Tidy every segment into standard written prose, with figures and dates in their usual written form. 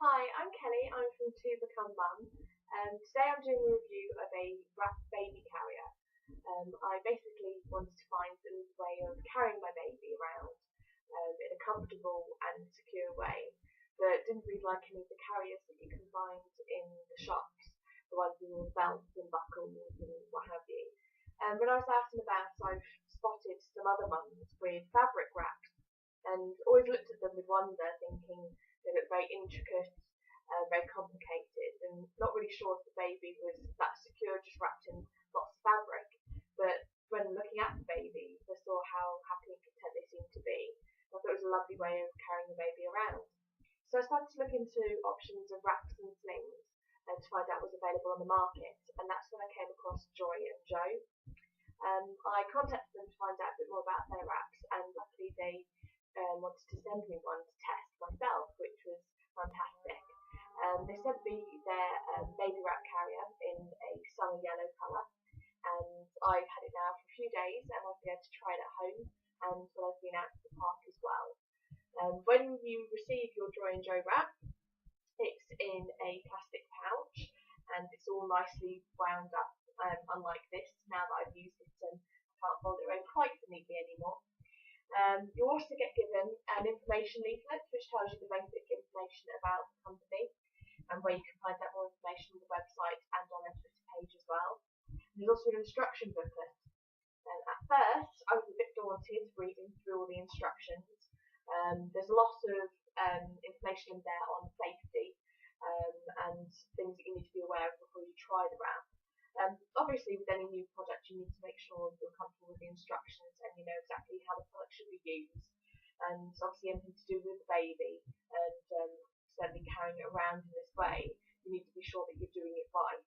Hi, I'm Kelly. I'm from To Become Mum. Today I'm doing a review of a wrapped baby carrier. I basically wanted to find a way of carrying my baby around in a comfortable and secure way, but didn't really like any of the carriers that you can find in the shops, the ones with all the belts and buckles and what have you. When I was out and about, I've spotted some other mums with fabric wraps and always looked at them with wonder, thinking they look very intricate, very complicated, and not really sure if the baby was that secure, just wrapped in lots of fabric. But when looking at the babies, I saw how happy and content they seemed to be. I thought it was a lovely way of carrying the baby around. So I started to look into options of wraps and slings and to find out what was available on the market, and that's when I came across Joy and Joe. I contacted them to find out a bit more about their wraps, and luckily they wanted to send me one to test myself, which was fantastic. They sent me their baby wrap carrier in a summer yellow colour, and I've had it now for a few days, and I've been able to try it at home and while I've been out to the park as well. When you receive your Joy and Joe wrap, it's in a plastic pouch and it's all nicely wound up, unlike this. Now that I've used it, I can't fold it around quite so neatly anymore. You also get given an information leaflet which tells you the basic information about the company and where you can find out more information on the website and on their Twitter page as well. There's also an instruction booklet. At first, I was a bit daunted reading through all the instructions. There's a lot of information in there on safety and things that you need to be aware of before you try the wrap. Obviously, with any new product, you need to make sure you're comfortable with the instructions and you know exactly how the product should be used. And obviously, anything to do with the baby and certainly carrying it around in this way, you need to be sure that you're doing it right.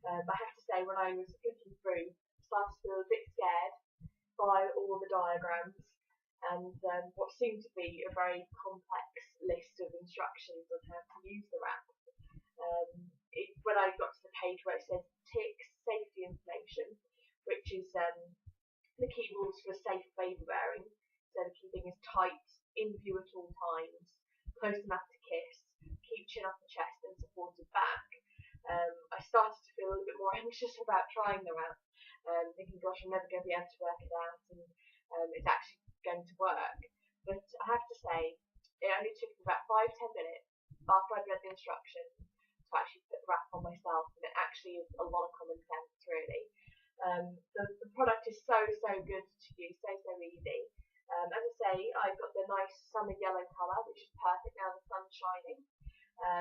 But I have to say, when I was looking through, I started to feel a bit scared by all the diagrams and what seemed to be a very complex list of instructions on how to use the wrap. When I got to the page where it says tick safety information, which is the key rules for safe baby wearing, so the key thing is tight, in view at all times, close enough to kiss, keep chin off the chest and supported back. I started to feel a little bit more anxious about trying the wrap, thinking, gosh, I'm never going to be able to work it out and it's actually going to work. But I have to say, it only took me about 5-10 minutes after I'd read the instructions to actually put the wrap on myself, and it actually is a lot of common sense, really. The product is so good to use, so easy. As I say, I've got the nice summer yellow colour, which is perfect now the sun's shining.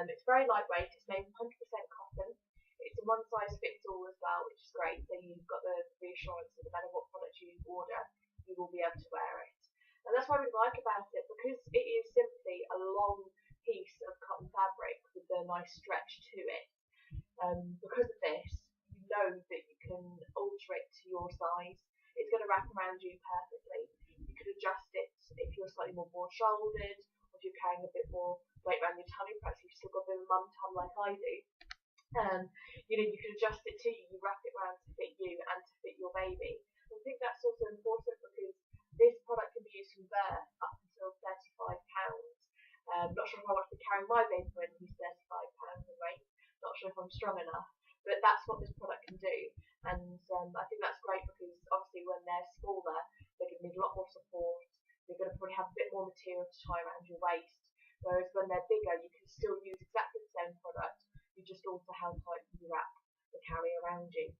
It's very lightweight, it's made from 100% cotton. It's a one size fits all as well, which is great, so you've got the reassurance that no matter what product you order, you will be able to wear it. And that's what I really like about it, because it is simply a long piece of cotton fabric with a nice stretch to it. Because of this, you know that you can alter it to your size. It's going to wrap around you perfectly. You could adjust it if you're slightly more broad-shouldered, or if you're carrying a bit more weight around your tummy. Perhaps you've still got a bit of a mum tum like I do. You can adjust it to you. You wrap it around to fit you and to fit your baby. And I think that's also important because this product can be used from birth up until 35 pounds. Not sure if I want to be carrying my baby when he's 35 pounds in weight. Not sure if I'm strong enough, but that's what this product can do. And I think that's great because obviously when they're smaller, they're going to need a lot more support. They're going to probably have a bit more material to tie around your waist. Whereas when they're bigger, you can still use exactly the same product. You just alter how tight you wrap the carry around you.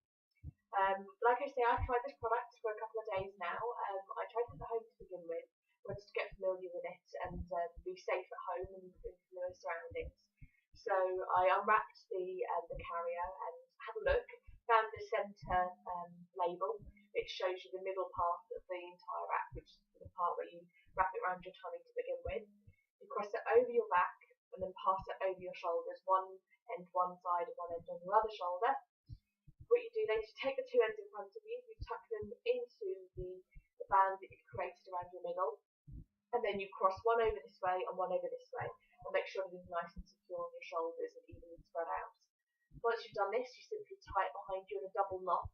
Like I say, I've tried this product for a couple of days now. I tried it at home to begin with, wanted to get familiar with it and be safe at home and in familiar surroundings. So I unwrapped the carrier and had a look, found the centre label, which shows you the middle part of the entire wrap, which is the part where you wrap it around your tummy to begin with. You cross it over your back and then pass it over your shoulders, one end one side and one end on your other shoulder. What you do then is you take the two ends in front of you, you tuck them into the band that you've created around your middle, and then you cross one over this way and one over this way, and make sure that it's nice and secure on your shoulders and evenly spread out. Once you've done this, you simply tie it behind you in a double knot.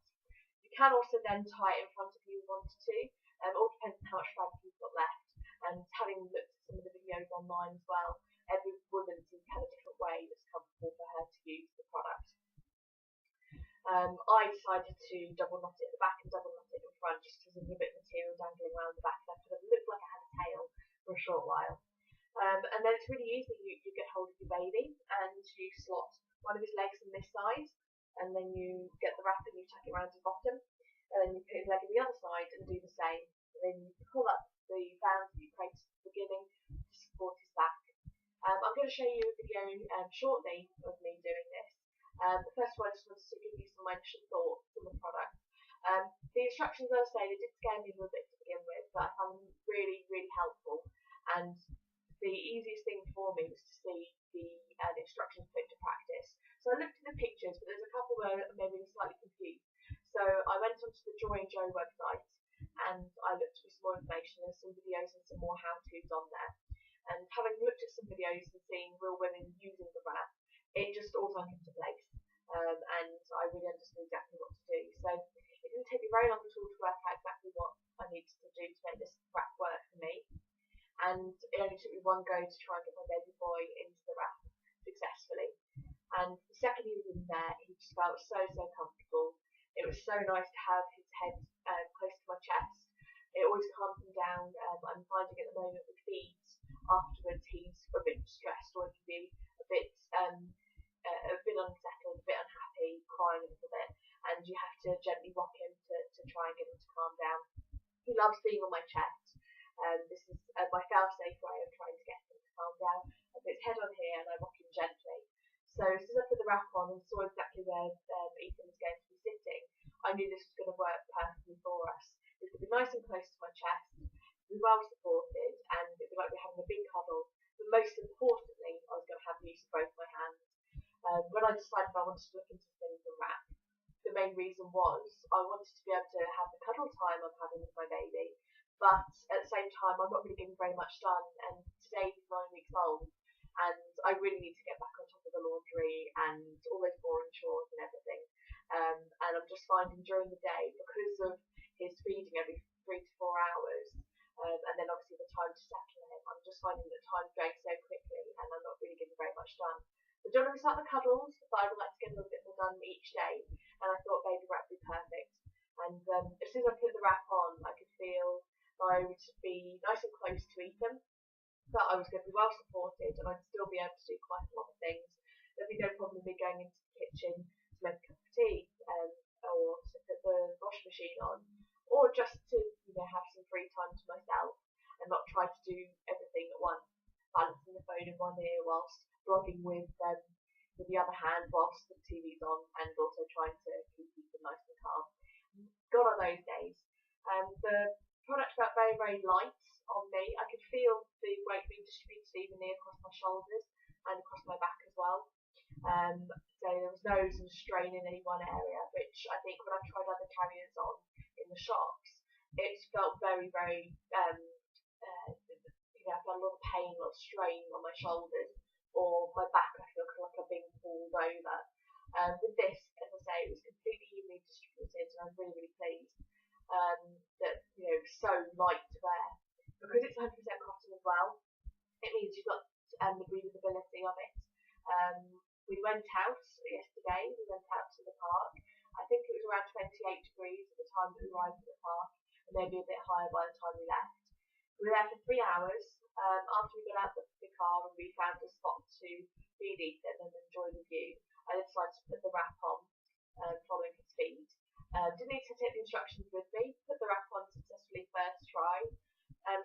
You can also then tie it in front of you if you wanted to. It all depends on how much fabric you've got left. And having looked at some of the videos online as well, every woman seems to have a different way that's comfortable for her to use the product. I decided to double knot it at the back and double knot it in front, just because there's a bit of material dangling around the back, and I kind of looked like I had a tail for a short while. And then it's really easy. You get hold of your baby and you slot one of his legs on this side, and then you get the wrap and you tuck it around his bottom, and then you put his leg on the other side and do the same. And then you pull up the bands that you created at the beginning to support his back. I'm going to show you a video shortly of me doing this. But first of all, I just wanted to give you some of my initial thoughts on the product. The instructions, as I say, they did scare me a little bit to begin with, but I found them really, really helpful. And the easiest thing for me was to see the instructions put into practice. So I looked at the pictures, but there's a couple where maybe I'm slightly confused. So I went onto the Joy and Joe website and I looked for some more information. There's some videos and some more how-tos on there. And having looked at some videos and seeing real women using the wrap, it just all fell into place. And I really understood exactly what to do. So it didn't take me very long at all to work out exactly what I needed to do to make this wrap work for me. And it only took me one go to try and get my baby boy into the wrap successfully. And the second he was in there, he just felt so comfortable. It was so nice to have his head close to my chest. It always calmed him down. I'm finding at the moment with feeds, afterwards he's a bit stressed, or he can be a bit unsettled, a bit unhappy, crying a little bit, and you have to gently rock him to try and get him to calm down. He loves being on my chest. This is my fail-safe way of trying to get him to calm down. I put his head on here and I rock him gently. So as soon as I put the wrap on and saw exactly where Ethan was going to be sitting, I knew this was going to work perfectly for us. It would be nice and close to my chest, be well supported, and it would be like we're having a big cuddle. But most importantly, I was going to have use of both my hands. When I decided I wanted to look into things and wrap, the main reason was I wanted to be able to have the cuddle time I'm having with my baby, but at the same time I'm not really getting very much done, and today he's 9 weeks old and I really need to get back on top of the laundry and all those boring chores and everything. And I'm just finding during the day, because of his feeding every 3 to 4 hours, and then obviously the time to settle him, I'm just finding that time drags so quickly and I'm not really getting very much done. I don't really start the cuddles, but I would like to get a little bit more done each day, and I thought baby wrap would be perfect. And as soon as I put the wrap on, I could feel I would be nice and close to Ethan, but I was going to be well supported and I'd still be able to do quite a lot of things. There'd be no problem me going into the kitchen to make a cup of tea, or to put the washing machine on, or just to have some free time to myself and not try to do everything at once, balancing the phone in one ear whilst blogging with the other hand whilst the TV's on, and also trying to keep Ethan nice and calm. Gone are those days. The product felt very light on me. I could feel the weight being distributed evenly across my shoulders and across my back as well. So there was no sort of strain in any one area, which I think when I tried other carriers on in the shops, it felt very I felt a lot of pain or strain on my shoulders, or my back I feel like I'm being pulled over. With this, as I say, it was completely evenly distributed, and I'm really pleased that it was so light to wear. Because it's 100% cotton as well, it means you've got the breathability of it. We went out yesterday, we went out to the park. I think it was around 28 degrees at the time that we arrived at the park, and maybe a bit higher by the time we left. We were there for 3 hours. After we got out of the car and we found a spot to feed Ethan and enjoy the view, I decided to put the wrap on, following his feed. Didn't need to take the instructions with me, put the wrap on successfully first try,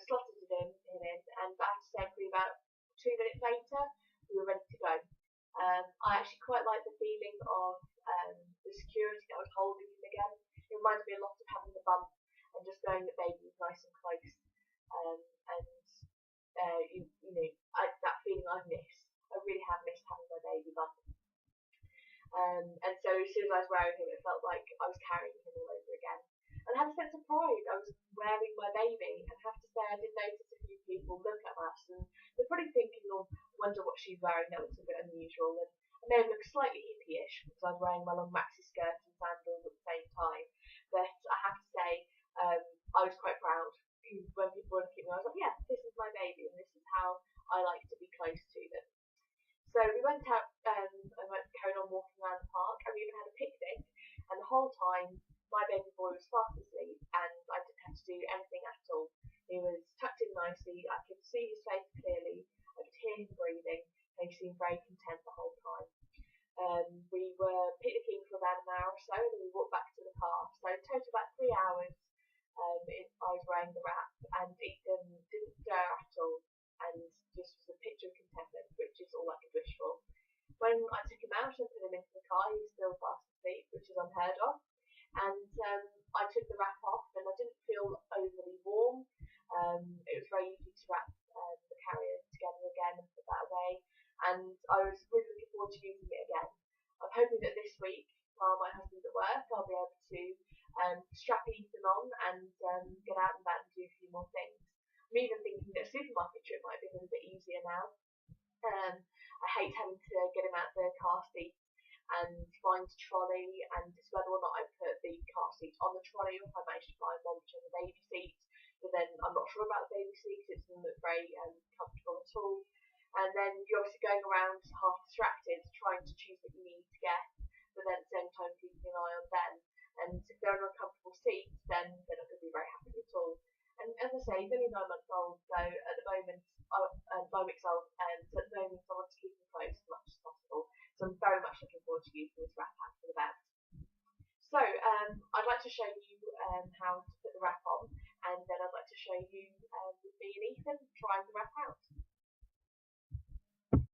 slotted it in, and I have to say probably about 2 minutes later, we were ready to go. I actually quite like the feeling of the security that I was holding him again. It reminded me a lot of having the bump and just knowing that baby was nice and close. That feeling I miss. I really have missed having my baby bump. And so as soon as I was wearing him, it felt like I was carrying him all over again. And I had a sense of pride. I was wearing my baby, and I have to say I did notice a few people look at us and they're probably thinking, oh, I wonder what she's wearing, that looks a bit unusual. And I may have looked slightly hippie-ish because I was wearing my long maxi skirt and sandals at the same time. But I have to say I was quite proud. When people were looking at me, I was like, yeah, this is my baby and this is how I like to be close to them. was fast asleep and I didn't have to do anything at all. He was tucked in nicely, I could see his face clearly, I could hear him breathing, and he seemed very content the whole time. We were picnicking for about an hour or so, and then we walked back to the car. So in total about 3 hours, I was wearing the wrap, and Ethan didn't stir at all, and just was a picture of contentment, which is all I could wish for. When I took him out and put him into the car, he was still fast asleep, which is unheard of. And I took the wrap off, and I didn't feel overly warm. It was very easy to wrap the carrier together again and put that away, and I was really looking forward to using it again. I'm hoping that this week, while my husband's at work, I'll be able to strap Ethan on and get out and about and do a few more things. I'm even thinking that a supermarket trip might be a little bit easier now. I hate having to get him out of the car seat and find a trolley, and just whether or not I put the car seat on the trolley or if I manage to find one which has a baby seat. But then I'm not sure about the baby seat because it doesn't look very comfortable at all. And then you're obviously going around half distracted, trying to choose what you need to get, but then at the same time keeping an eye on them. And if they're in uncomfortable seats, then they're not going to be very happy at all. And as I say, he's only 9 months old, so at the moment, 9 weeks old, so at the moment I want to keep him close as much as possible. So I'm very much looking forward to using this wrap out for the vet. So I'd like to show you how to put the wrap on, and then I'd like to show you with me and Ethan trying the wrap out.